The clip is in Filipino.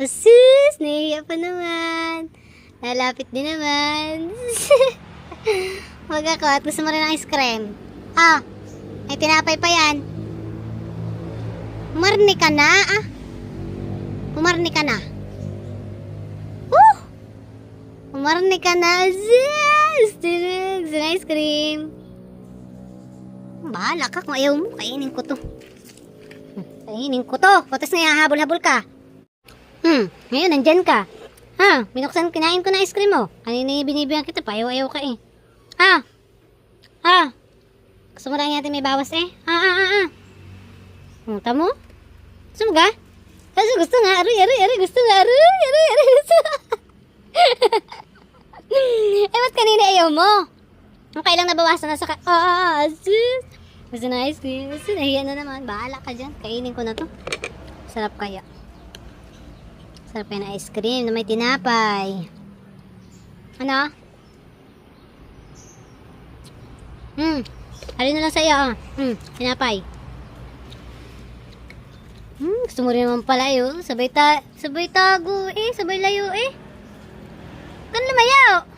Sus, nahiya pa naman. Nalapit din naman. Wag ako at gusto mo rin ng ice cream. Ah, may tinapay pa yan. Umarni ka na, ah. Umarni ka na. Umarni ka na. Sus, gusto ng ice cream. Bahala ka kung ayaw mo. Kainin ko to. Kainin ko to. Tapos nga habol-habol ka. Ngayon, nandyan ka. Binuksan, kinain ko na ice cream mo. Kanina yung binibilang kita, payaw-ayaw ka eh. Gusto mo lang natin may bawas eh. Punta mo? Gusto mo ga? Kasi gusto nga, aroy, gusto nga, aroy, gusto nga. Ba't kanina ayaw mo? Ang kailang nabawasan na sa sus. Gusto na ice cream. Gusto, nahiya na naman. Bahala ka dyan. Kainin ko na to. Sarap kaya. Sarap kaya na ice cream na may tinapay. Ano? Alin na lang sa iyo, tinapay. Gusto mo rin naman pala yun. Sabay tago eh. Sabay layo eh. Kan lumayaw.